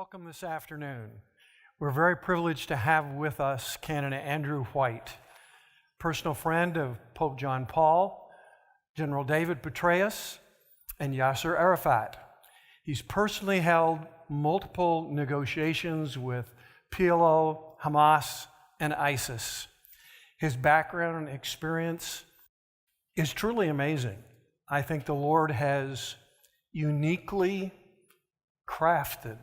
Welcome this afternoon. We're very privileged to have with us Canon Andrew White, personal friend of Pope John Paul, General David Petraeus, and Yasser Arafat. He's personally held multiple negotiations with PLO, Hamas, and ISIS. His background and experience is truly amazing. I think the Lord has uniquely crafted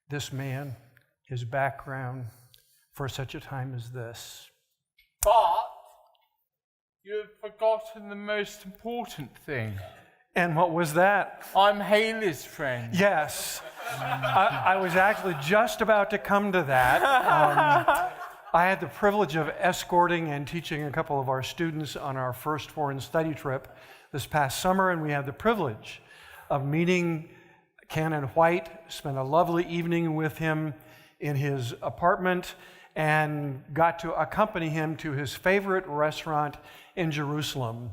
this man, his background, for such a time as this. But you've forgotten the most important thing. And what was that? I'm Haley's friend. Yes. I was actually just about to come to that. I had the privilege of escorting and teaching a couple of our students on our first foreign study trip this past summer, and we had the privilege of meeting Canon White, spent a lovely evening with him in his apartment, and got to accompany him to his favorite restaurant in Jerusalem,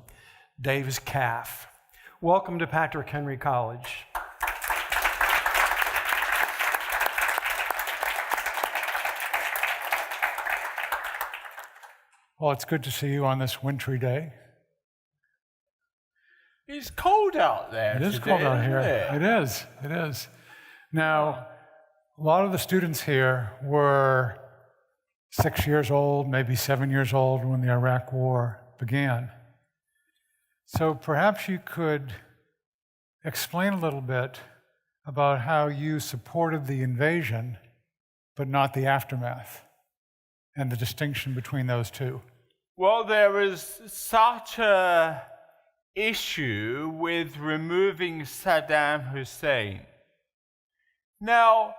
Dave's Calf. Welcome to Patrick Henry College. Well, it's good to see you on this wintry day. It's cold out there. It is today, cold out here. isn't it? It is. Now, a lot of the students here were 6 years old, maybe 7 years old when the Iraq War began. So perhaps you could explain a little bit about how you supported the invasion, but not the aftermath, and the distinction between those two. Well, there was such a issue with removing Saddam Hussein. Now,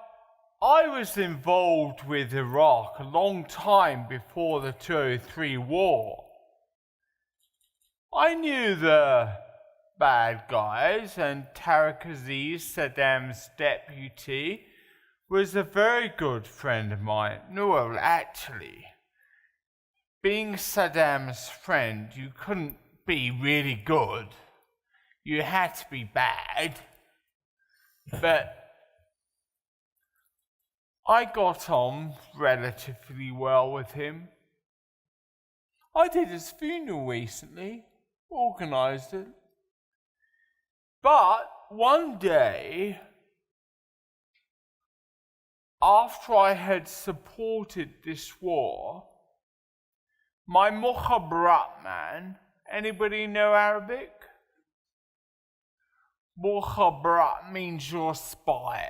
I was involved with Iraq a long time before the 2003 war. I knew the bad guys, and Tariq Aziz, Saddam's deputy, was a very good friend of mine. No, well, actually, being Saddam's friend, you couldn't be really good. You had to be bad. But I got on relatively well with him. I did his funeral recently, organised it. But one day, after I had supported this war, my mukhabarat man, anybody know Arabic? Mukhabarat means your spy.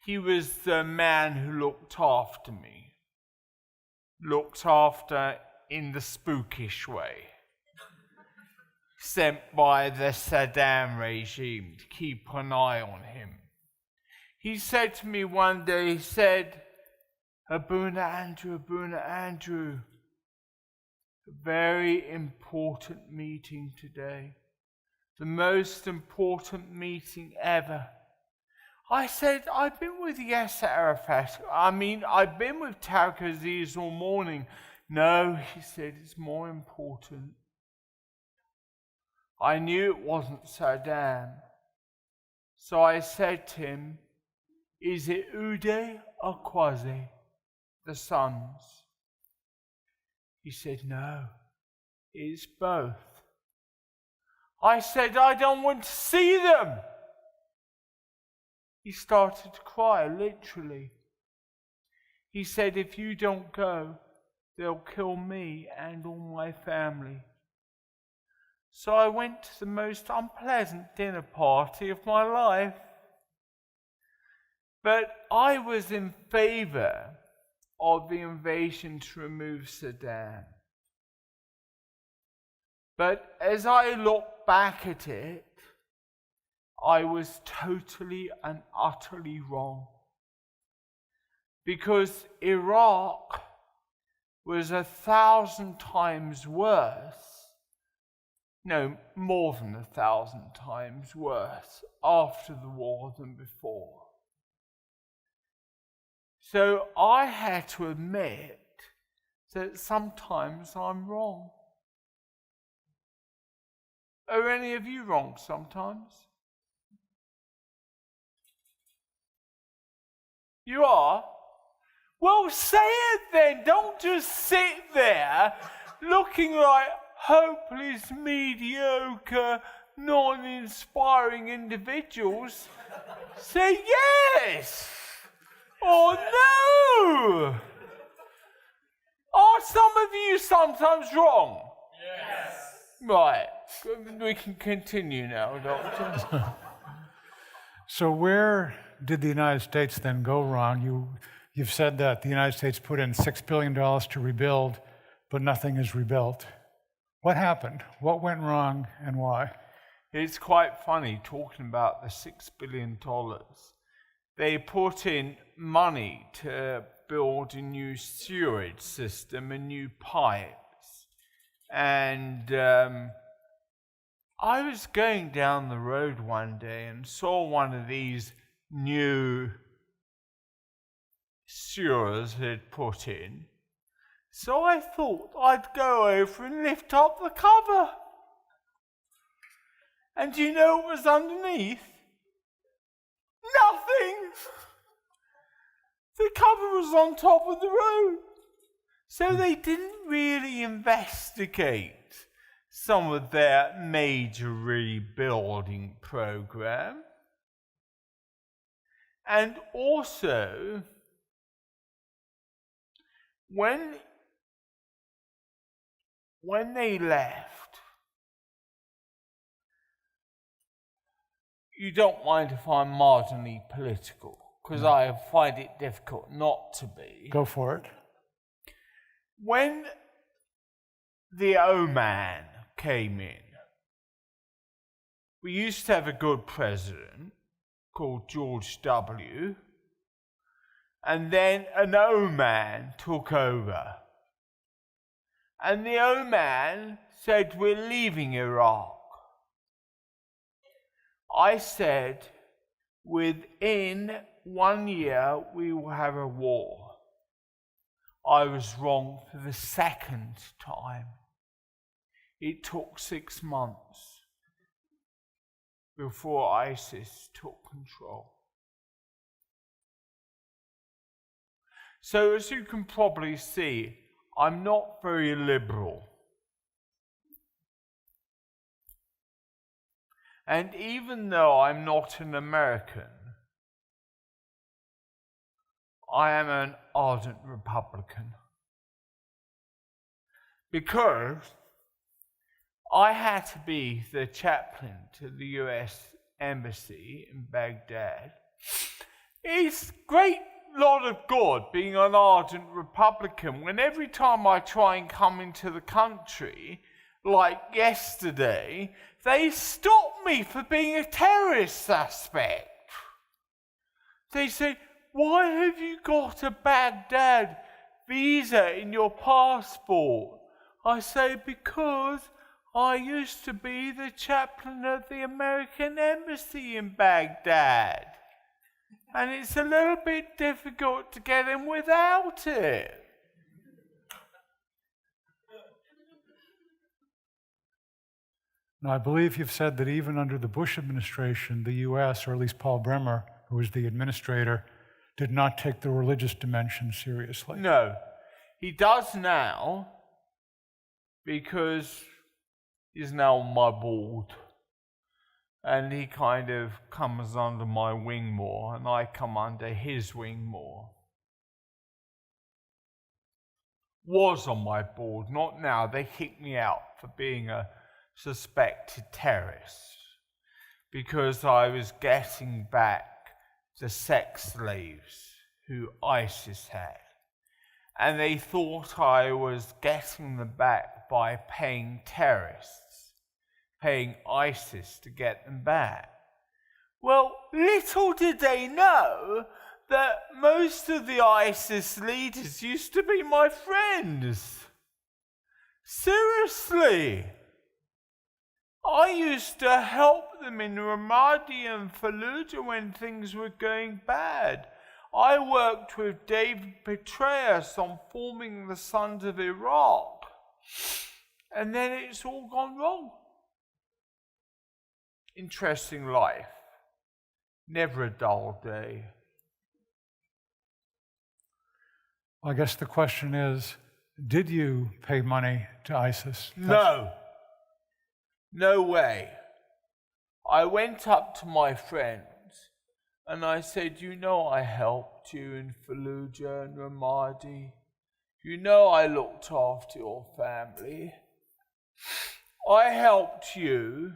He was the man who looked after me. Looked after in the spookish way. Sent by the Saddam regime to keep an eye on him. He said to me one day, he said, Abuna Andrew, a very important meeting today. The most important meeting ever. I said, I've been with Yasser Arafat. I've been with Tariq Aziz all morning. No, he said, it's more important. I knew it wasn't Saddam. So I said to him, is it Uday or Quasi, the sons? He said, no, it's both. I said, I don't want to see them. He started to cry, literally. He said, if you don't go, they'll kill me and all my family. So I went to the most unpleasant dinner party of my life. But I was in favor of the invasion to remove Saddam. But as I look back at it, I was totally and utterly wrong. Because Iraq was 1,000 times worse, no, more than 1,000 times worse after the war than before. So I had to admit that sometimes I'm wrong. Are any of you wrong sometimes? You are? Well, say it then. Don't just sit there looking like hopeless, mediocre, non-inspiring individuals. Say yes or no. Are some of you sometimes wrong? Yes. Right. We can continue now, Doctor. So where did the United States then go wrong? You've said that the United States put in $6 billion to rebuild, but nothing is rebuilt. What happened? What went wrong and why? It's quite funny talking about the $6 billion. They put in money to build a new sewage system and new pipes. And I was going down the road one day and saw one of these new sewers they'd put in. So I thought I'd go over and lift up the cover. And do you know what was underneath? Nothing! The cover was on top of the road. So they didn't really investigate some of their major rebuilding program. And also, when they left, you don't mind if I'm marginally political, because I find it difficult not to be. Go for it. When the O-Man came in, we used to have a good president called George W. And then an O-Man took over. And the O-Man said, we're leaving Iraq. I said, within 1 year, we will have a war. I was wrong for the second time. It took 6 months before ISIS took control. So as you can probably see, I'm not very liberal. And even though I'm not an American, I am an ardent Republican. Because I had to be the chaplain to the US Embassy in Baghdad. It's great lot of good being an ardent Republican when every time I try and come into the country, like yesterday, they stop me for being a terrorist suspect. They say, why have you got a Baghdad visa in your passport? I say, because I used to be the chaplain of the American Embassy in Baghdad. And it's a little bit difficult to get in without it. Now, I believe you've said that even under the Bush administration, the U.S., or at least Paul Bremer, who was the administrator, did not take the religious dimension seriously. No, he does now, because he's now on my board. And he kind of comes under my wing more, and I come under his wing more. Was on my board, not now. They kicked me out for being a suspected terrorist because I was getting back the sex slaves who ISIS had. And they thought I was getting them back by paying terrorists, paying ISIS to get them back. Well, little did they know that most of the ISIS leaders used to be my friends. Seriously. I used to help them in Ramadi and Fallujah when things were going bad. I worked with David Petraeus on forming the Sons of Iraq. And then it's all gone wrong. Interesting life. Never a dull day. I guess the question is, did you pay money to ISIS? No. No way. I went up to my friends and I said, you know I helped you in Fallujah and Ramadi. You know I looked after your family. I helped you.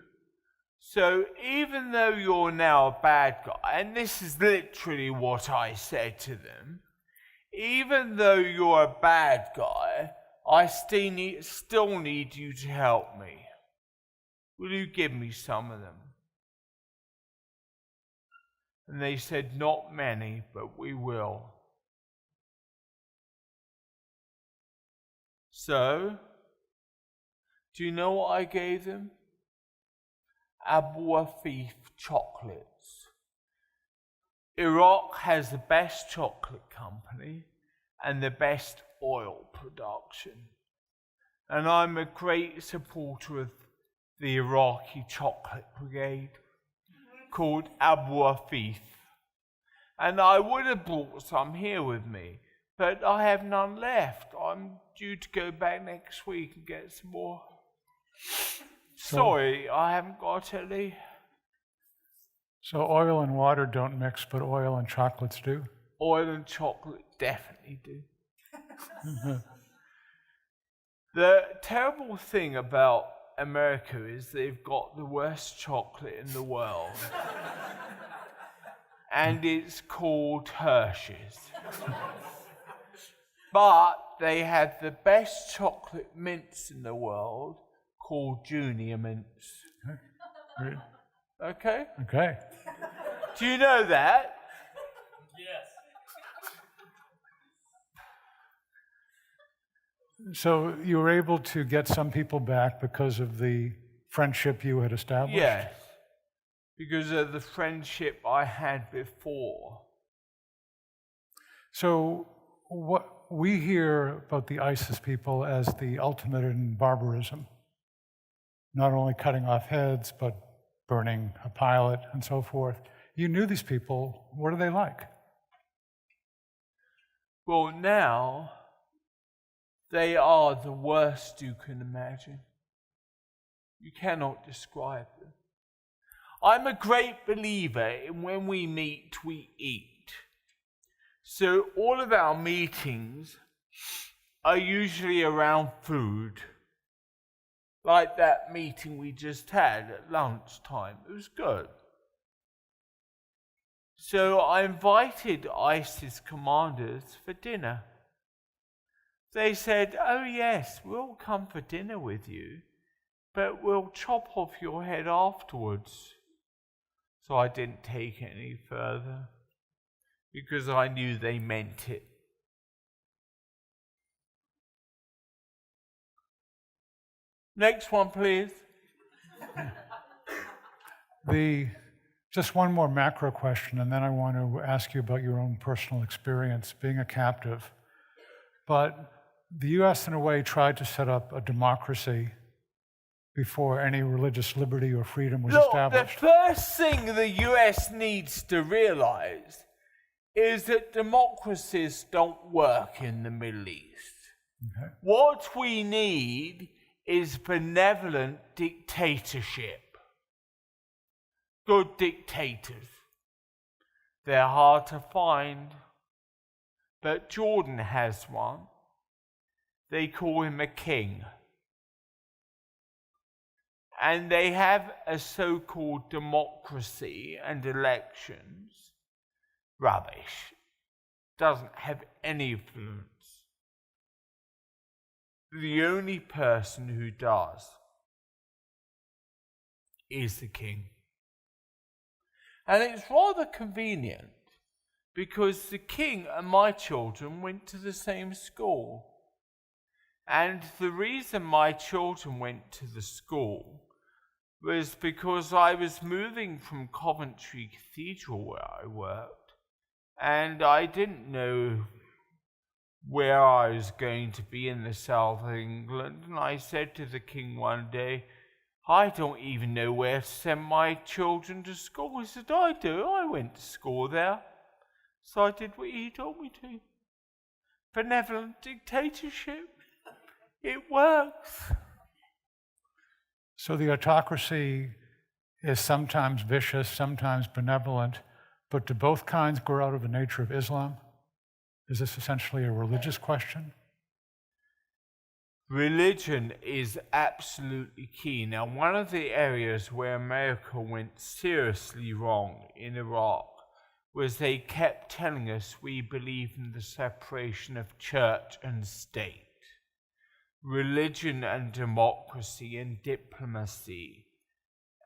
So even though you're now a bad guy, and this is literally what I said to them, even though you're a bad guy, I still need you to help me. Will you give me some of them? And they said, not many, but we will. So, do you know what I gave them? Abu Afif chocolates. Iraq has the best chocolate company and the best oil production. And I'm a great supporter of the Iraqi chocolate brigade called Abu Afif. And I would have brought some here with me, but I have none left. I'm due to go back next week and get some more. Sorry, I haven't got any. So oil and water don't mix, but oil and chocolates do? Oil and chocolate definitely do. The terrible thing about America is they've got the worst chocolate in the world. And it's called Hershey's. But they have the best chocolate mints in the world called Junior Mints. Okay? Okay. Do you know that? Yes. So you were able to get some people back because of the friendship you had established? Yes. Because of the friendship I had before. So what we hear about the ISIS people as the ultimate in barbarism, not only cutting off heads, but burning a pilot and so forth. You knew these people. What are they like? Well, now they are the worst you can imagine. You cannot describe them. I'm a great believer in when we meet, we eat. So all of our meetings are usually around food. Like that meeting we just had at lunchtime. It was good. So I invited ISIS commanders for dinner. They said, oh yes, we'll come for dinner with you, but we'll chop off your head afterwards. So I didn't take it any further because I knew they meant it. Next one, please. Just one more macro question, and then I want to ask you about your own personal experience being a captive. But the U.S., in a way, tried to set up a democracy before any religious liberty or freedom was established. The first thing the U.S. needs to realize is that democracies don't work in the Middle East. Okay. What we need is benevolent dictatorship. Good dictators. They're hard to find, but Jordan has one. They call him a king. And they have a so-called democracy and elections. Rubbish. Doesn't have any influence. The only person who does is the king. And it's rather convenient because the king and my children went to the same school. And the reason my children went to the school was because I was moving from Coventry Cathedral where I worked, and I didn't know where I was going to be in the south of England, and I said to the king one day, I don't even know where to send my children to school. He said, I do. I went to school there. So I did what he told me to. benevolent dictatorship. It works. So the autocracy is sometimes vicious, sometimes benevolent, but do both kinds grow out of the nature of Islam? Is this essentially a religious question? Religion is absolutely key. Now, one of the areas where America went seriously wrong in Iraq was they kept telling us we believe in the separation of church and state. Religion and democracy and diplomacy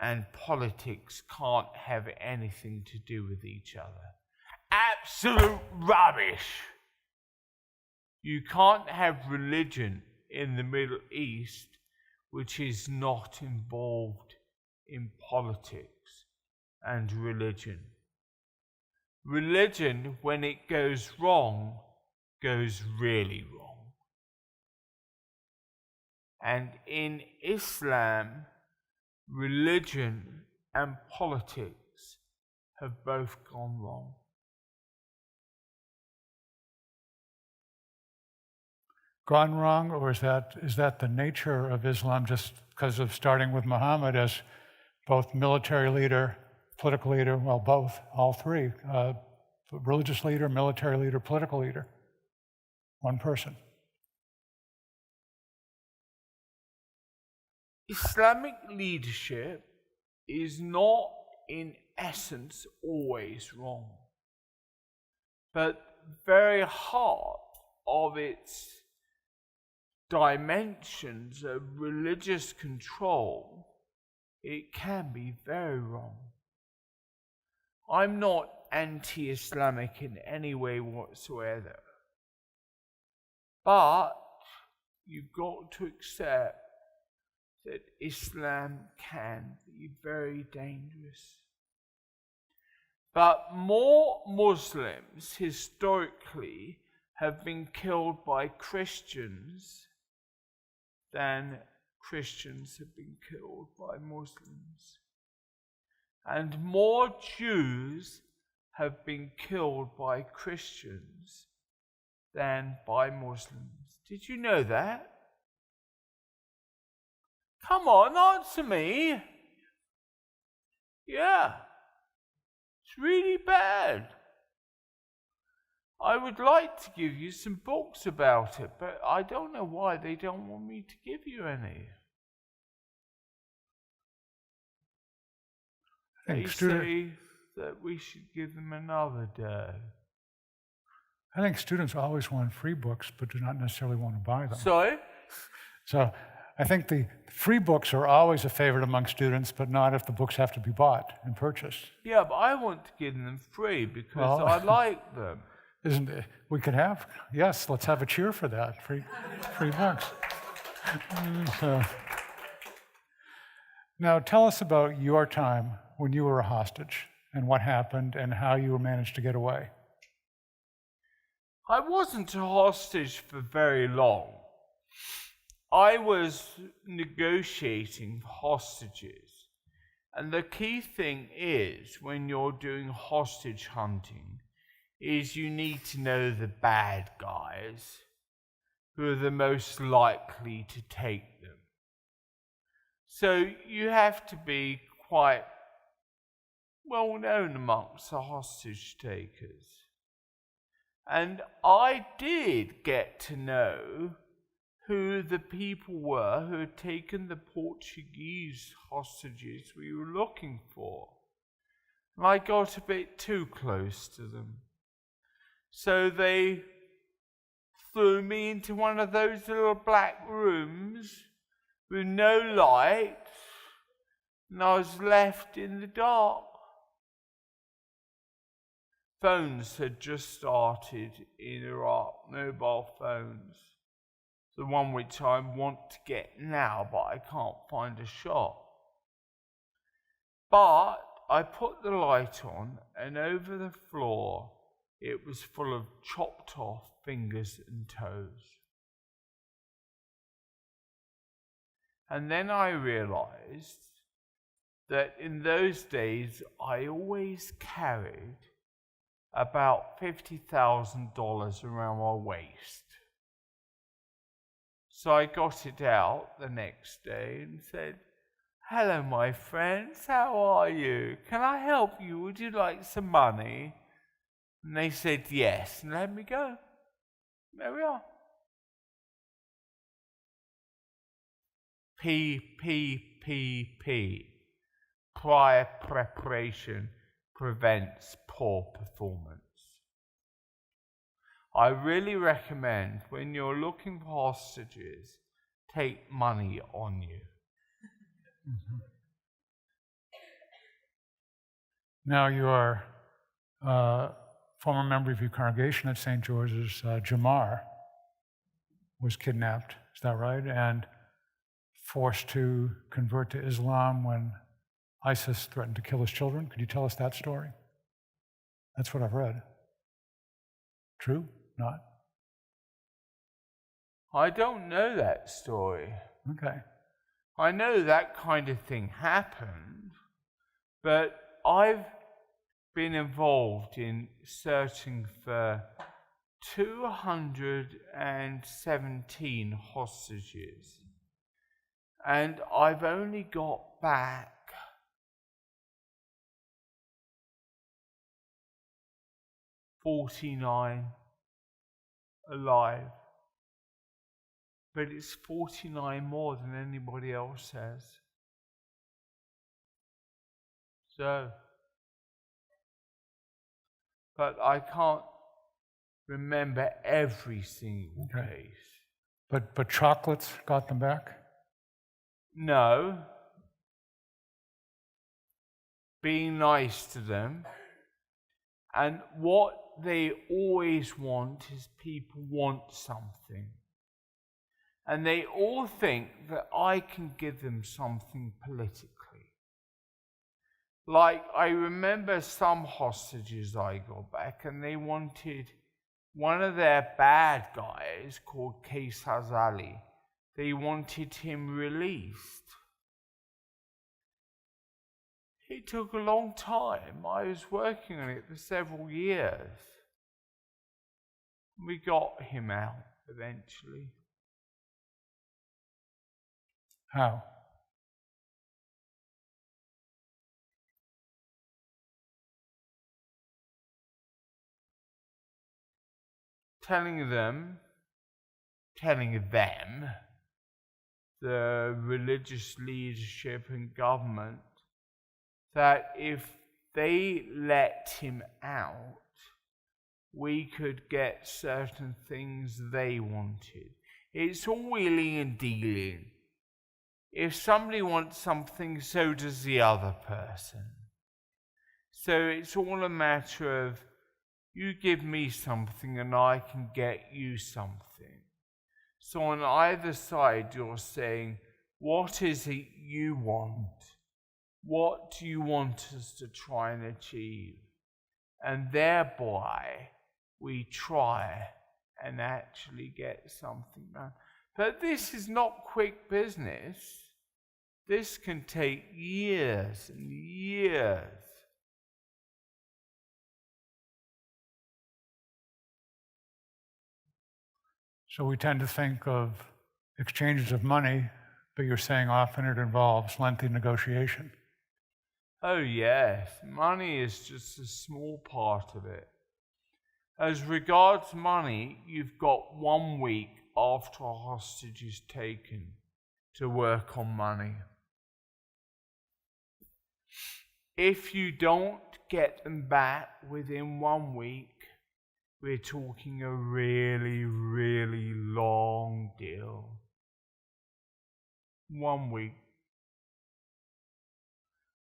and politics can't have anything to do with each other. Absolute rubbish. You can't have religion in the Middle East which is not involved in politics and religion. Religion, when it goes wrong, goes really wrong. And in Islam, religion and politics have both gone wrong. Gone wrong, or is that the nature of Islam just because of starting with Muhammad as both military leader, political leader, well, both, all three, religious leader, military leader, political leader, one person? Islamic leadership is not in essence always wrong, but very heart of its dimensions of religious control, it can be very wrong. I'm not anti-Islamic in any way whatsoever, but you've got to accept that Islam can be very dangerous. But more Muslims historically have been killed by Christians than Christians have been killed by Muslims. And more Jews have been killed by Christians than by Muslims. Did you know that? Come on, answer me. Yeah. It's really bad. I would like to give you some books about it, but I don't know why they don't want me to give you any. They say that we should give them another day. I think students always want free books, but do not necessarily want to buy them. Sorry? So I think the free books are always a favorite among students, but not if the books have to be bought and purchased. Yeah, but I want to give them free because I like them. Isn't it? We could have, yes, let's have a cheer for that, free books. So, now tell us about your time when you were a hostage and what happened and how you managed to get away. I wasn't a hostage for very long. I was negotiating hostages. And the key thing is, when you're doing hostage hunting, is you need to know the bad guys who are the most likely to take them. So you have to be quite well known amongst the hostage takers. And I did get to know who the people were who had taken the Portuguese hostages we were looking for. And I got a bit too close to them. So they threw me into one of those little black rooms with no light, and I was left in the dark. Phones had just started in Iraq, mobile phones. The one which I want to get now, but I can't find a shop. But I put the light on, and over the floor, it was full of chopped off fingers and toes. And then I realized that in those days, I always carried about $50,000 around my waist. So I got it out the next day and said, "Hello, my friends, how are you? Can I help you? Would you like some money?" And they said yes, and let me go. There we are. P. Prior preparation prevents poor performance. I really recommend when you're looking for hostages, take money on you. Mm-hmm. Now, your former member of your congregation at St. George's, Jamar, was kidnapped, is that right? And forced to convert to Islam when ISIS threatened to kill his children. Could you tell us that story? That's what I've read. True? Not? I don't know that story. Okay. I know that kind of thing happened, but I've been involved in searching for 217 hostages, and I've only got back 49 alive. But it's 49 more than anybody else has. So, but I can't remember every single case. But chocolates got them back? No. Being nice to them. And what they always want is people want something. And they all think that I can give them something politically. Like, I remember some hostages I got back, and they wanted one of their bad guys called Qais Hazali. They wanted him released. It took a long time. I was working on it for several years. We got him out eventually. How? Telling them, the religious leadership and government, that if they let him out, we could get certain things they wanted. It's all wheeling and dealing. If somebody wants something, so does the other person. So it's all a matter of, you give me something and I can get you something. So on either side, you're saying, what is it you want? What do you want us to try and achieve? And thereby, we try and actually get something done. But this is not quick business. This can take years and years. So we tend to think of exchanges of money, but you're saying often it involves lengthy negotiation. Oh yes, money is just a small part of it. As regards money, you've got 1 week after a hostage is taken to work on money. If you don't get them back within 1 week, we're talking a really, really long deal. 1 week.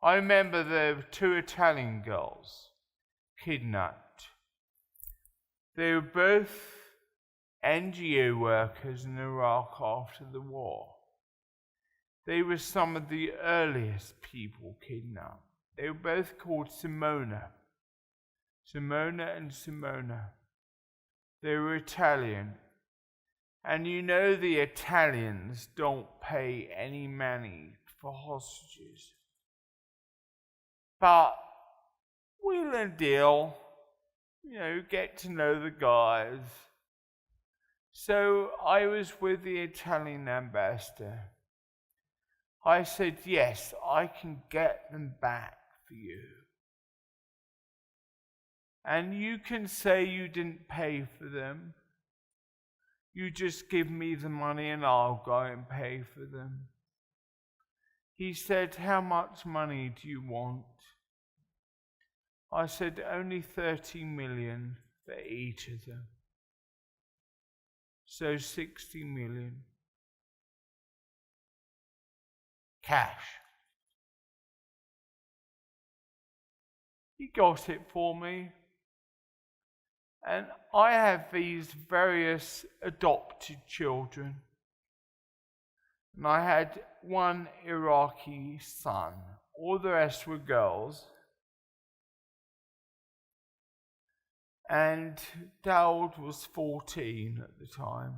I remember there were 2 Italian girls kidnapped. They were both NGO workers in Iraq after the war. They were some of the earliest people kidnapped. They were both called Simona. Simona and Simona. They were Italian. And you know the Italians don't pay any money for hostages. But wheel and deal, get to know the guys. So I was with the Italian ambassador. I said, yes, I can get them back for you. And you can say you didn't pay for them. You just give me the money and I'll go and pay for them. He said, how much money do you want? I said, only 30 million for each of them. So 60 million. Cash. He got it for me. And I have these various adopted children. And I had one Iraqi son. All the rest were girls. And Daoud was 14 at the time.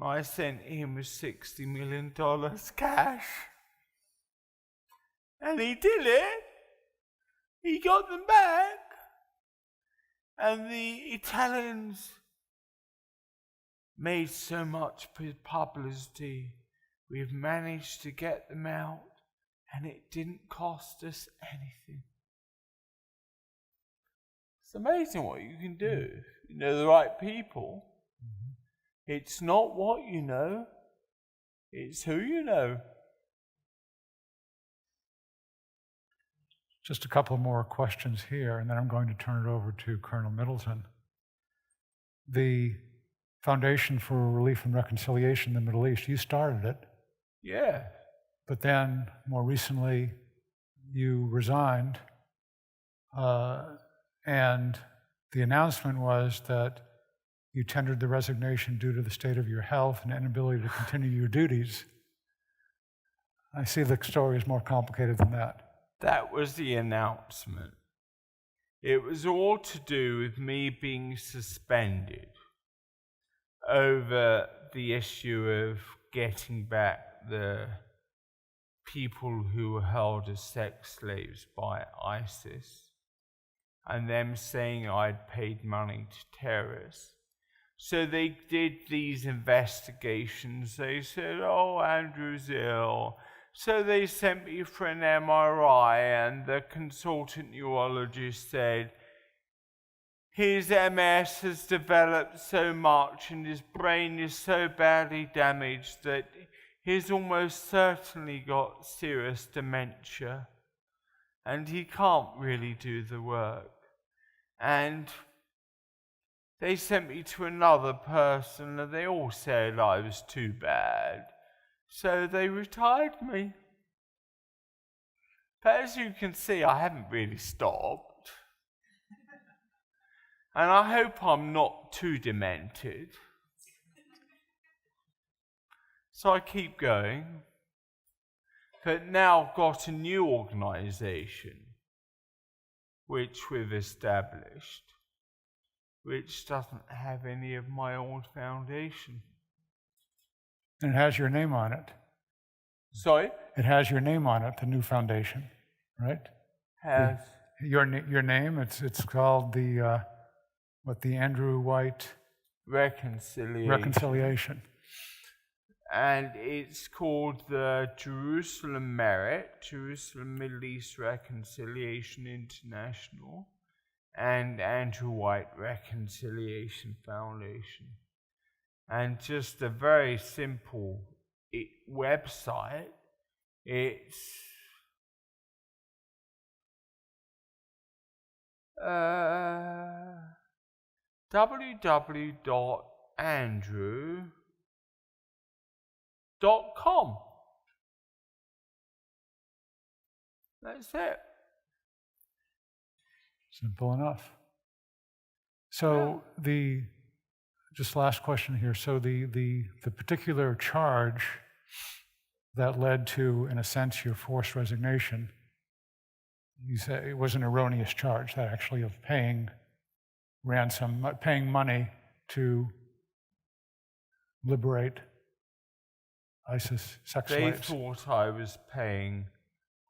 I sent him $60 million cash. And he did it. He got them back. And the Italians made so much publicity. We've managed to get them out, and it didn't cost us anything. It's amazing what you can do. You know the right people. It's not what you know, it's who you know. Just a couple more questions here, and then I'm going to turn it over to Colonel Middleton. The Foundation for Relief and Reconciliation in the Middle East, you started it. Yeah. But then, more recently, you resigned, and the announcement was that you tendered the resignation due to the state of your health and inability to continue your duties. I see the story is more complicated than that. That was the announcement. It was all to do with me being suspended over the issue of getting back the people who were held as sex slaves by ISIS, and them saying I'd paid money to terrorists. So they did these investigations. They said, oh, Andrew's ill. So they sent me for an MRI, and the consultant neurologist said, his MS has developed so much and his brain is so badly damaged that he's almost certainly got serious dementia, and he can't really do the work. And they sent me to another person, and they all said I was too bad. So they retired me. But as you can see, I haven't really stopped. And I hope I'm not too demented. So I keep going. But now I've got a new organization, which we've established, which doesn't have any of my old foundation. And it has your name on it. Sorry? It has your name on it, the new foundation, right? Has. Your name, it's called the Andrew White Reconciliation. And it's called the Jerusalem Middle East Reconciliation International, and Andrew White Reconciliation Foundation. And just a very simple website. It's www.andrew.com. That's it. Simple enough. So just last question here. So the particular charge that led to, in a sense, your forced resignation, you said it was an erroneous charge, that actually of paying ransom, paying money to liberate ISIS sex slaves. They thought I was paying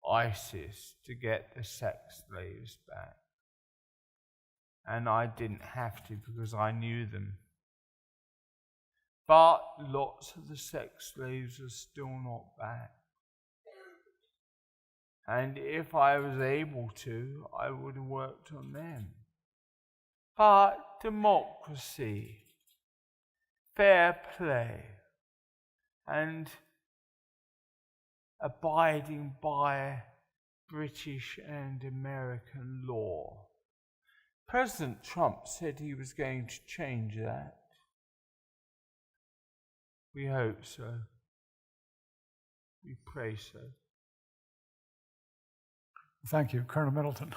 ISIS to get the sex slaves back. and I didn't have to because I knew them. But lots of the sex slaves are still not back. And if I was able to, I would have worked on them. But democracy, fair play, and abiding by British and American law. President Trump said he was going to change that. We hope so. We pray so. Thank you. Colonel Middleton.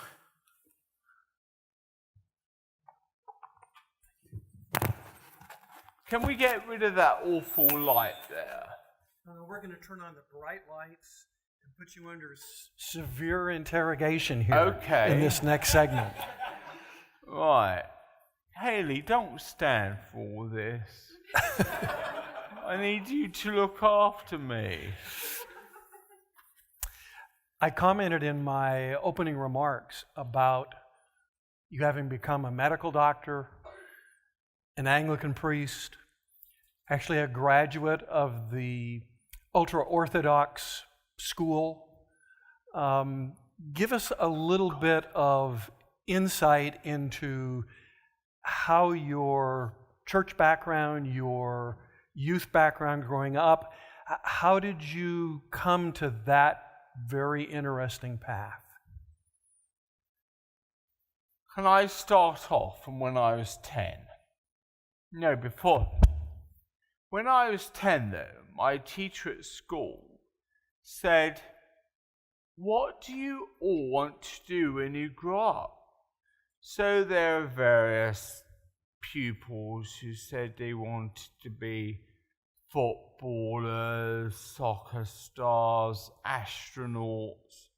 Can we get rid of that awful light there? We're going to turn on the bright lights and put you under severe interrogation here Okay. in this next segment. Right. Haley, don't stand for all this. I need you to look after me. I commented in my opening remarks about you having become a medical doctor, an Anglican priest, actually a graduate of the ultra-Orthodox school. Give us a little bit of insight into how your church background, your youth background growing up, how did you come to that very interesting path? Can I start off from when I was 10? No, before. When I was 10, though, my teacher at school said, "What do you all want to do when you grow up?" So there are various pupils who said they wanted to be footballers, soccer stars, astronauts.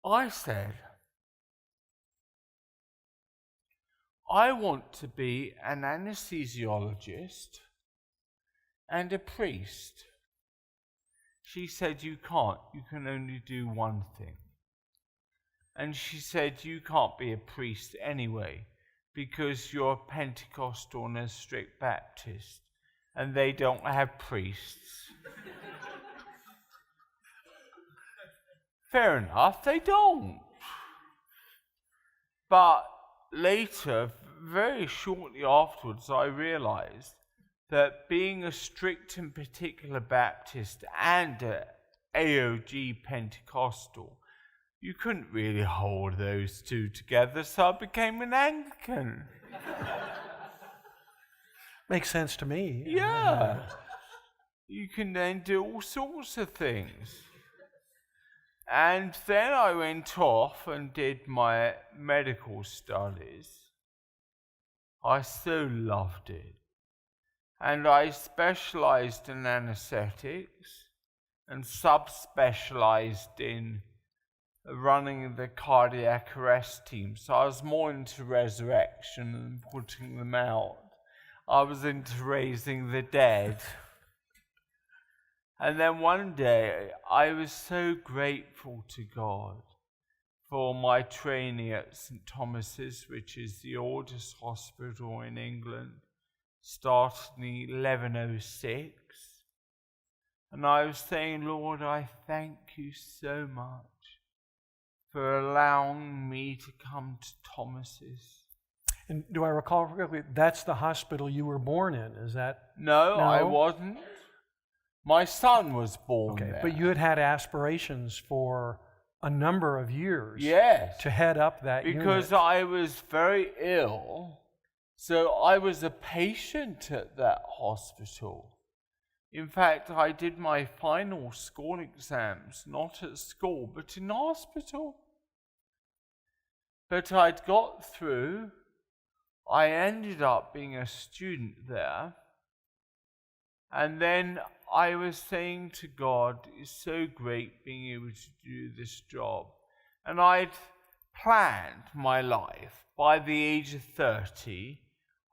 I said, I want to be an anesthesiologist and a priest. She said, you can't. You can only do one thing. And she said, you can't be a priest anyway, because you're a Pentecostal and a strict Baptist, and they don't have priests. Fair enough, they don't. But later, very shortly afterwards, I realized that being a strict and particular Baptist and a AOG Pentecostal, you couldn't really hold those two together, so I became an Anglican. Makes sense to me. Yeah. You can then do all sorts of things. And then I went off and did my medical studies. I so loved it. And I specialized in anesthetics and subspecialized in running the cardiac arrest team. So I was more into resurrection and putting them out. I was into raising the dead. And then one day, I was so grateful to God for my training at St. Thomas's, which is the oldest hospital in England, started in 1106. And I was saying, Lord, I thank you so much for allowing me to come to Thomas's. And do I recall correctly, that's the hospital you were born in, is that? No, I wasn't. My son was born there. But you had had aspirations for a number of years to head up that because unit. I was very ill. So I was a patient at that hospital. In fact, I did my final school exams, not at school, but in hospital. But I'd got through. I ended up being a student there. And then I was saying to God, it's so great being able to do this job. And I'd planned my life. By the age of 30,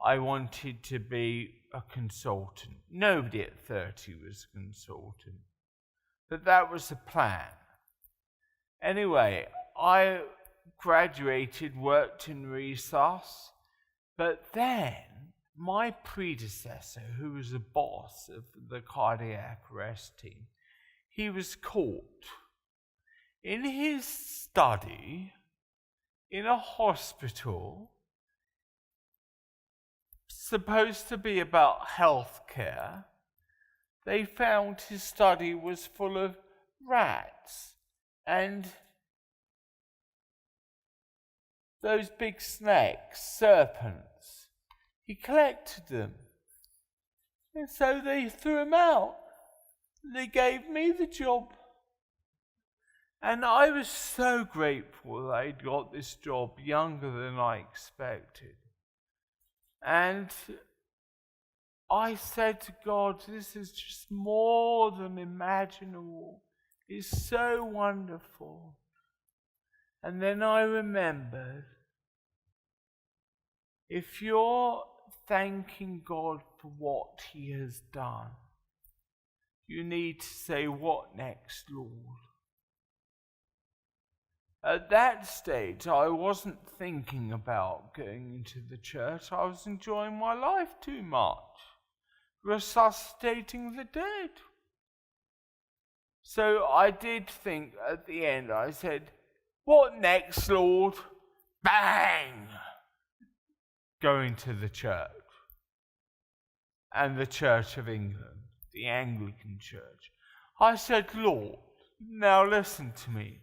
I wanted to be a consultant. Nobody at 30 was a consultant. But that was the plan. Anyway, I graduated, worked in resource, but then my predecessor, who was the boss of the cardiac arrest team, he was caught in his study in a hospital supposed to be about healthcare. They found his study was full of rats and those big snakes, serpents. He collected them. And so they threw him out. They gave me the job. And I was so grateful that I'd got this job younger than I expected. And I said to God, this is just more than imaginable. It's so wonderful. And then I remembered, if you're thanking God for what He has done, you need to say, what next, Lord? At that stage, I wasn't thinking about going into the church. I was enjoying my life too much, resuscitating the dead. So I did think at the end, I said, what next, Lord? Bang! Going to the church. And the Church of England, the Anglican Church. I said, Lord, now listen to me.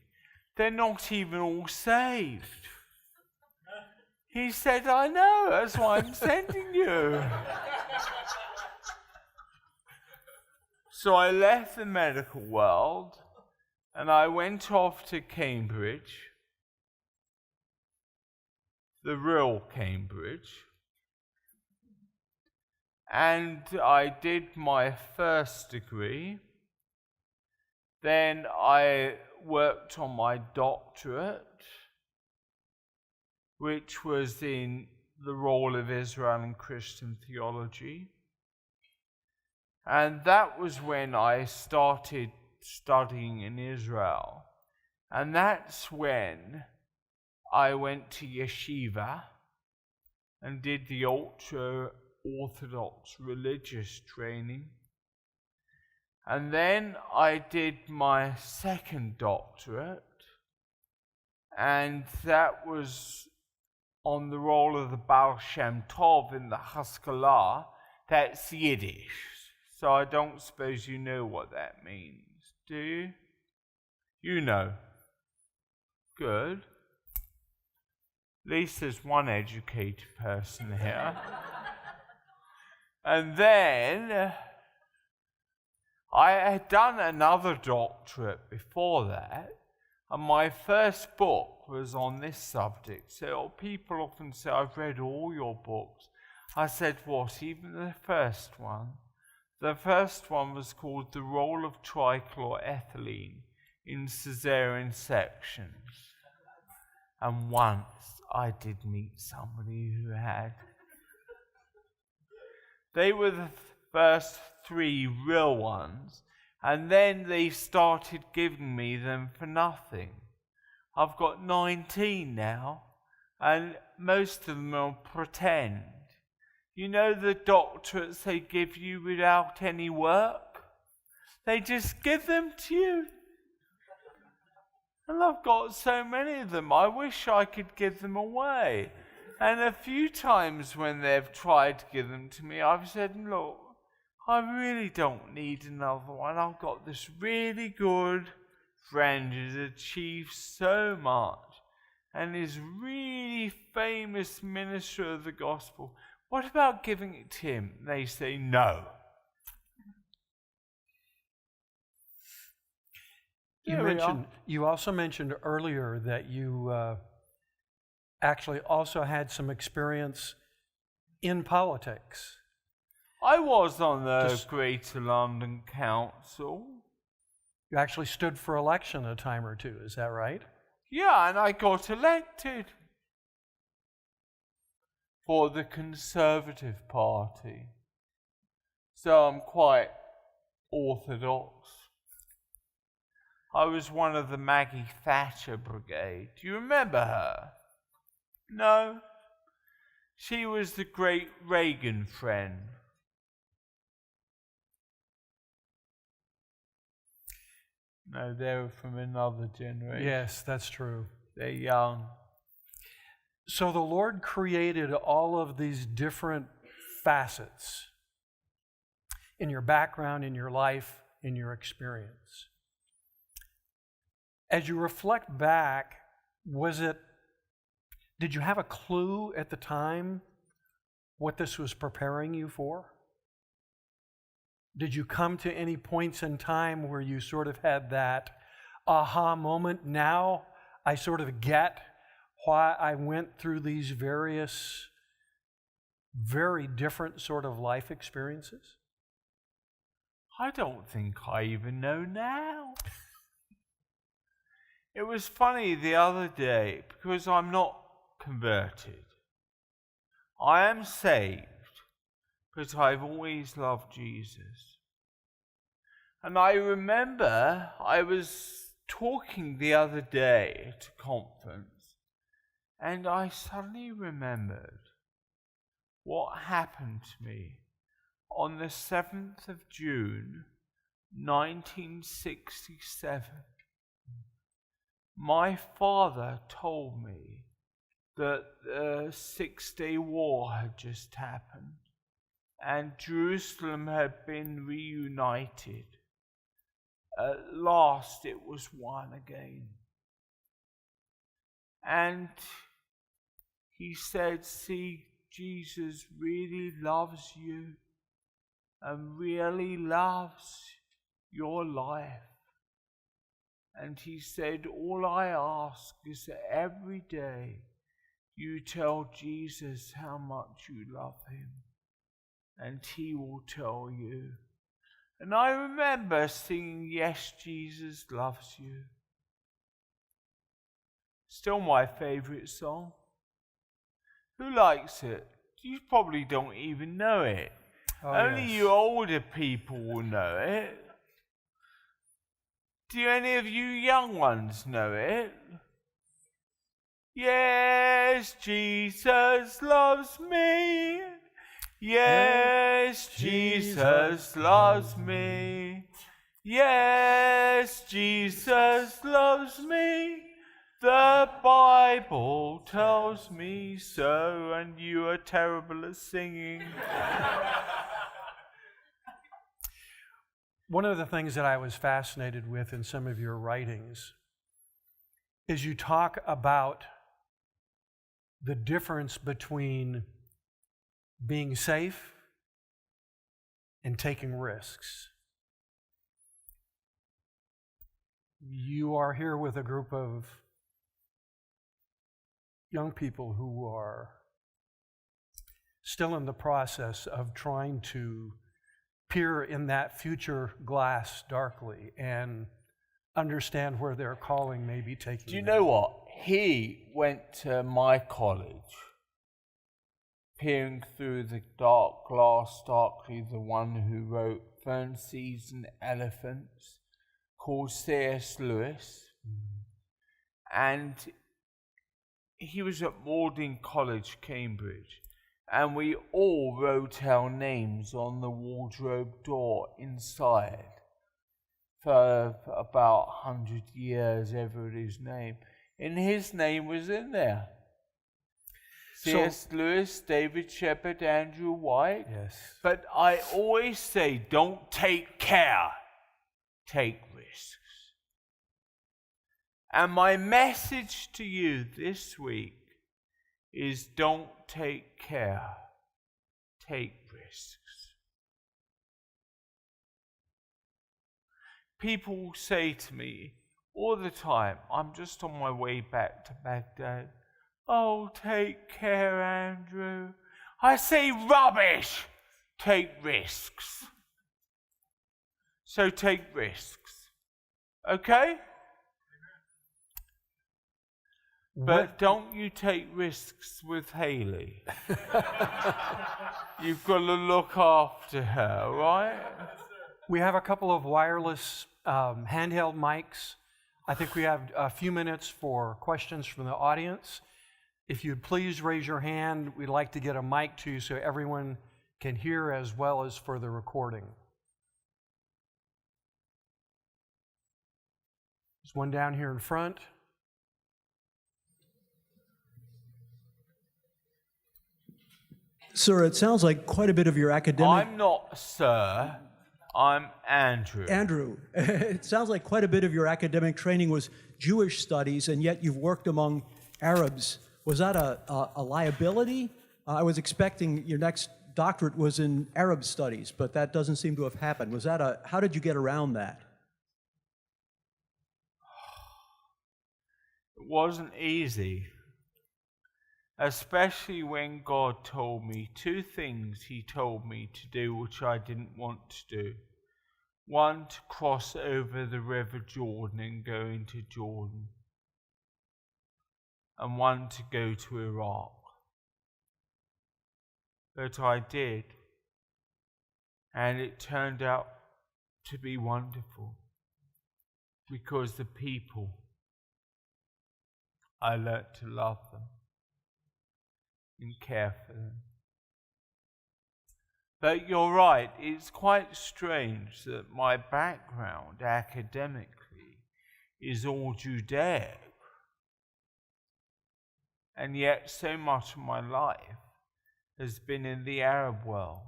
They're not even all saved. He said, I know, that's why I'm sending you. So I left the medical world and I went off to Cambridge, the real Cambridge, and I did my first degree. Then I worked on my doctorate, which was in the role of Israel and Christian theology. And that was when I started studying in Israel. And that's when I went to yeshiva and did the ultra-Orthodox religious training. And then I did my second doctorate, and that was on the role of the Baal Shem Tov in the Haskalah. That's Yiddish, so I don't suppose you know what that means, do you? You know. Good. At least there's one educated person here. And then I had done another doctorate before that, and my first book was on this subject. So people often say, I've read all your books. I said, what, even the first one? The first one was called The Role of Trichloroethylene in Caesarean Sections. And once I did meet somebody who had. They were the first 3 real ones, and then they started giving me them for nothing. I've got 19 now, and most of them are pretend. You know the doctorates they give you without any work? They just give them to you. And I've got so many of them, I wish I could give them away. And a few times when they've tried to give them to me, I've said, look, I really don't need another one. I've got this really good friend who's achieved so much and is really famous minister of the gospel. What about giving it to him? They say no. You also mentioned earlier that you actually also had some experience in politics. I was on the Greater London Council. You actually stood for election a time or two, is that right? Yeah, and I got elected for the Conservative Party. So I'm quite orthodox. I was one of the Maggie Thatcher brigade. Do you remember her? No? She was the great Reagan friend. No, they were from another generation. Yes, that's true. They're young. So the Lord created all of these different facets in your background, in your life, in your experience. As you reflect back, did you have a clue at the time what this was preparing you for? Did you come to any points in time where you sort of had that aha moment? Now I sort of get why I went through these various, very different sort of life experiences? I don't think I even know now. It was funny the other day, because I'm not converted. I am saved, but I've always loved Jesus. And I remember I was talking the other day at a conference, and I suddenly remembered what happened to me on the 7th of June, 1967. My father told me that the 6-day war had just happened and Jerusalem had been reunited. At last it was one again. And he said, see, Jesus really loves you and really loves your life. And he said, all I ask is that every day you tell Jesus how much you love him, and he will tell you. And I remember singing, Yes, Jesus Loves You. Still my favorite song. Who likes it? You probably don't even know it. Oh, Only yes. you older people will know it. Do any of you young ones know it? Yes, Jesus loves me. Yes, Jesus loves me. Yes, Jesus loves me. The Bible tells me so, and you are terrible at singing. One of the things that I was fascinated with in some of your writings is you talk about the difference between being safe and taking risks. You are here with a group of young people who are still in the process of trying to peer in that future glass darkly and understand where their calling may be taking them. Do you know what? He went to my college, peering through the dark glass darkly, the one who wrote Fern Seeds and Elephants, called C.S. Lewis. And he was at Magdalen College, Cambridge. And we all wrote our names on the wardrobe door inside for about 100 years, everybody's name. And his name was in there. C.S. Lewis, David Shepard, Andrew White. Yes. But I always say, don't take care, take risks. And my message to you this week is don't take care, take risks. People say to me all the time, I'm just on my way back to Baghdad, oh, take care, Andrew. I say, rubbish, take risks. So take risks, okay? But don't you take risks with Haley. You've got to look after her, right? We have a couple of wireless handheld mics I think we have a few minutes for questions from the audience. If you'd please raise your hand, we'd like to get a mic to you so everyone can hear as well as for the recording. There's one down here in front. Sir, it sounds like quite a bit of your academic... I'm not Sir, I'm Andrew. Andrew, it sounds like quite a bit of your academic training was Jewish studies, and yet you've worked among Arabs. Was that a liability? I was expecting your next doctorate was in Arab studies, but that doesn't seem to have happened. Was that how did you get around that? It wasn't easy. Especially when God told me two things he told me to do which I didn't want to do. One, to cross over the River Jordan and go into Jordan. And one, to go to Iraq. But I did. And it turned out to be wonderful. Because the people, I learnt to love them and care for them. But you're right, it's quite strange that my background academically is all Judaic, and yet so much of my life has been in the Arab world.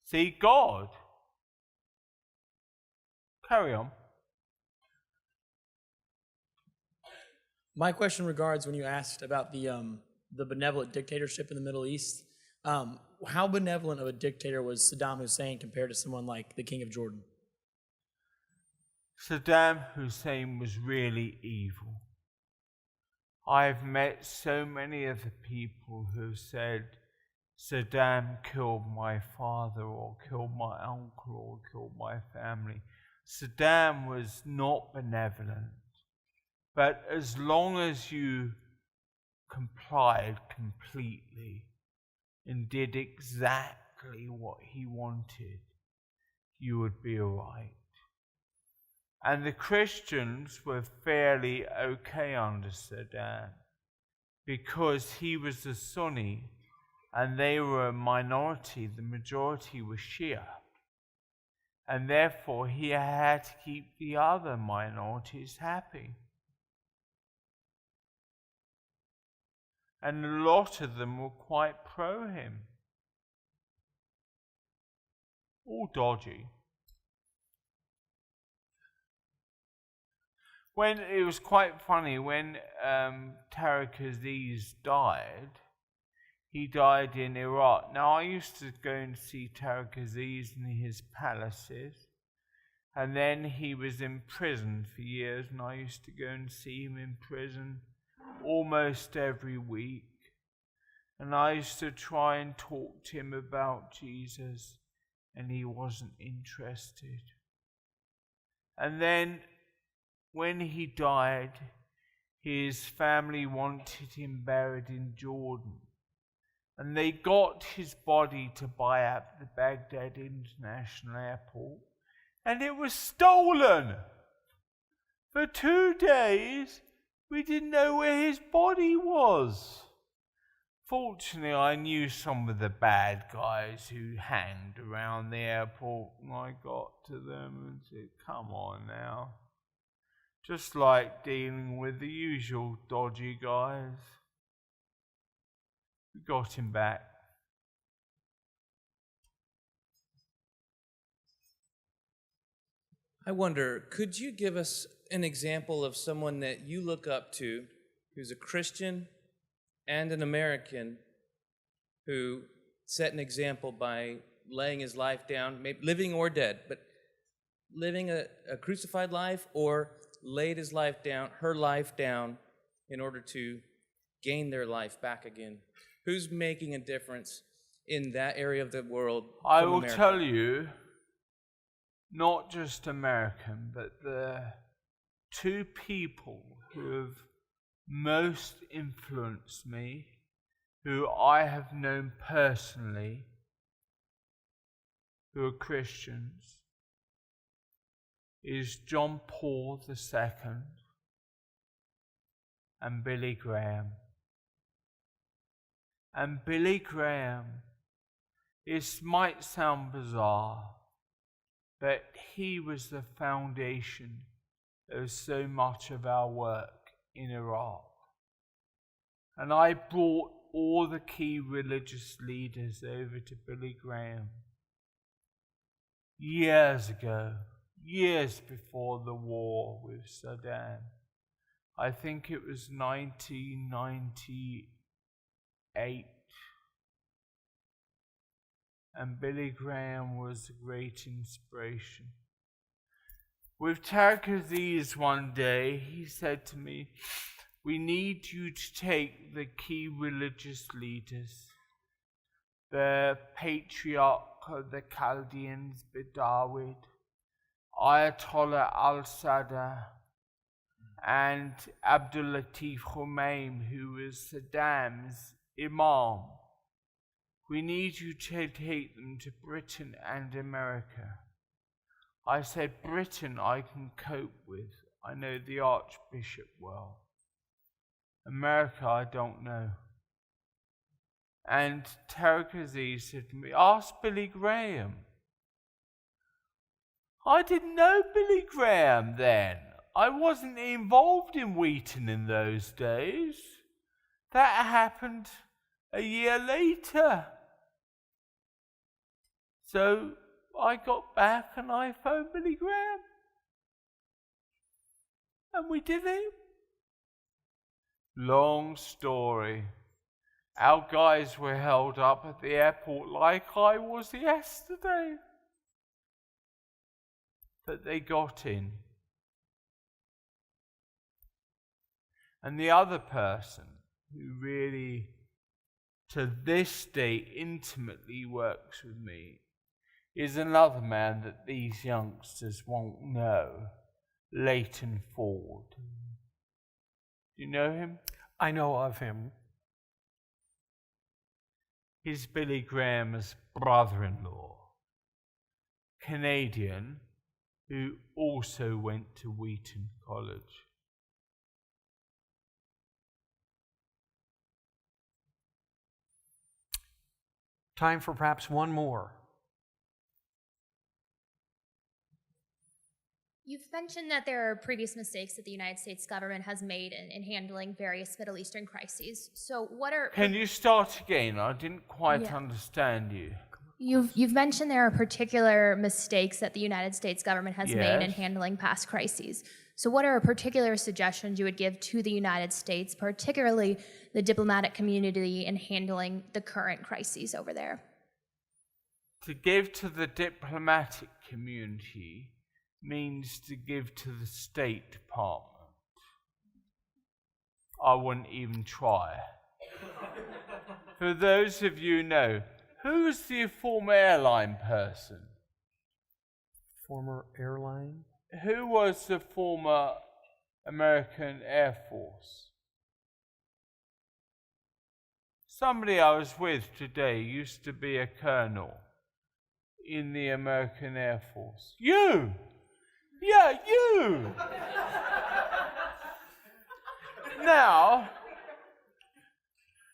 See, God, carry on. My question regards when you asked about the benevolent dictatorship in the Middle East. How benevolent of a dictator was Saddam Hussein compared to someone like the King of Jordan? Saddam Hussein was really evil. I've met so many of the people who said, Saddam killed my father, or killed my uncle, or killed my family. Saddam was not benevolent. But as long as you complied completely and did exactly what he wanted, you would be all right. And the Christians were fairly okay under Saddam because he was a Sunni and they were a minority. The majority was Shia. And therefore he had to keep the other minorities happy. And a lot of them were quite pro him. All dodgy. When it was quite funny, when Tariq Aziz died, he died in Iraq. Now, I used to go and see Tariq Aziz in his palaces, and then he was in prison for years, and I used to go and see him in prison almost every week. And I used to try and talk to him about Jesus, and he wasn't interested. And then when he died, his family wanted him buried in Jordan. And they got his body to buy at the Baghdad International Airport, and it was stolen. For 2 days, we didn't know where his body was. Fortunately, I knew some of the bad guys who hanged around the airport, and I got to them and said, come on now. Just like dealing with the usual dodgy guys. We got him back. I wonder, could you give us an example of someone that you look up to who's a Christian and an American who set an example by laying his life down, maybe living or dead, but living a crucified life, or laid his life down, her life down, in order to gain their life back again? Who's making a difference in that area of the world? I will tell you, not just American, but the two people who have most influenced me, who I have known personally, who are Christians. is John Paul II and Billy Graham. And Billy Graham, it might sound bizarre, but he was the foundation of so much of our work in Iraq. And I brought all the key religious leaders over to Billy Graham years ago, years before the war with Saddam. I think it was 1998. And Billy Graham was a great inspiration. With Tariq Aziz one day, he said to me, "We need you to take the key religious leaders, the Patriarch of the Chaldeans, Bedawid, Ayatollah al-Sadr, and Abdul Latif Khomeini, who was Saddam's imam. We need you to take them to Britain and America." I said, Britain I can cope with. I know the Archbishop well. America I don't know. And Tariq Aziz said to me, "Ask Billy Graham." I didn't know Billy Graham then. I wasn't involved in Wheaton in those days. That happened a year later. So I got back and I phoned Billy Graham. And we did it. Long story. Our guys were held up at the airport like I was yesterday. But they got in. And the other person who really, to this day, intimately works with me is another man that these youngsters won't know, Leighton Ford. Do you know him? I know of him. He's Billy Graham's brother-in-law, Canadian, who also went to Wheaton College. Time for perhaps one more. You've mentioned that there are previous mistakes that the United States government has made in handling various Middle Eastern crises. So what are... Can you start again? I didn't quite Yeah. understand you. You've mentioned there are particular mistakes that the United States government has made in Yes. handling past crises. So what are particular suggestions you would give to the United States, particularly the diplomatic community, in handling the current crises over there? To give to the diplomatic community means to give to the State Department. I wouldn't even try. For those of you who know, who was the former airline person? Former airline? Who was the former American Air Force? Somebody I was with today used to be a colonel in the American Air Force. You! Yeah, you! Now,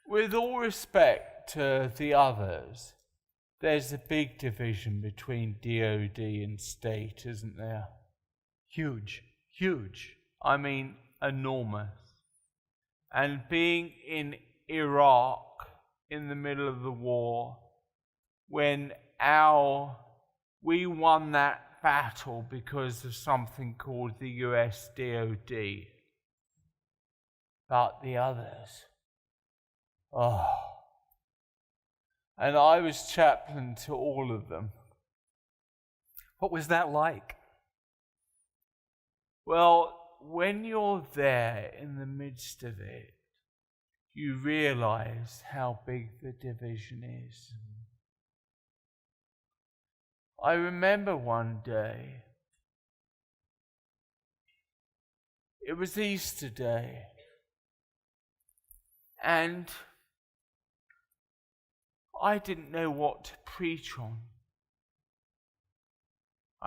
with all respect to the others, there's a big division between DOD and state, isn't there? Huge, huge. I mean, enormous. And being in Iraq in the middle of the war, when we won that battle because of something called the US DOD. But the others, and I was chaplain to all of them. What was that like? Well, when you're there in the midst of it, you realize how big the division is. I remember one day, it was Easter Day, and I didn't know what to preach on.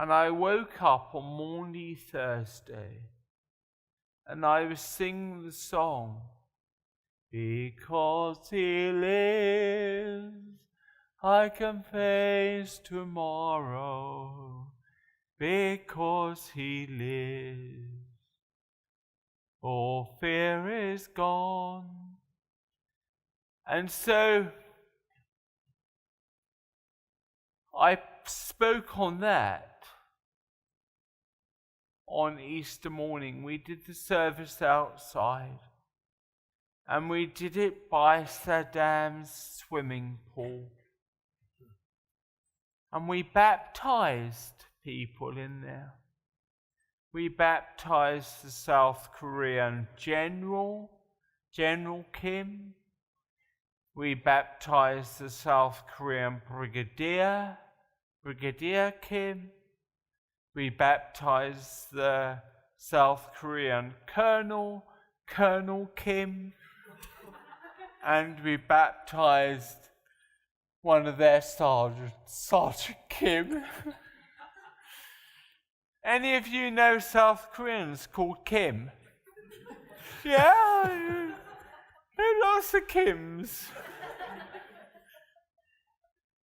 And I woke up on Maundy Thursday, and I was singing the song, because he lives, I can face tomorrow, because he lives. All fear is gone. And so I spoke on that on Easter morning. We did the service outside, and we did it by Saddam's swimming pool. And we baptized people in there. We baptized the South Korean General Kim. We baptized the South Korean Brigadier Kim. We baptized the South Korean Colonel Kim. And we baptized one of their sergeants, Sergeant Kim. Any of you know South Koreans called Kim? Yeah, lots of Kims.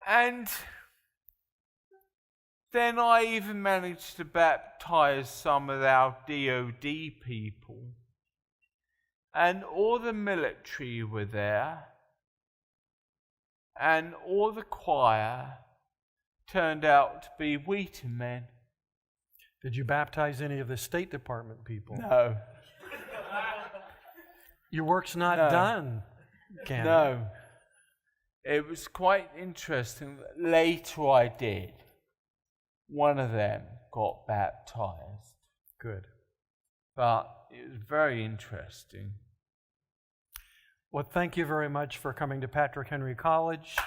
And then I even managed to baptize some of our DOD people. And all the military were there. And all the choir turned out to be Wheaton men. Did you baptize any of the State Department people? No. Your work's not No. done, Canon. No. It was quite interesting. Later I did. One of them got baptized. Good. But it was very interesting. Well, thank you very much for coming to Patrick Henry College.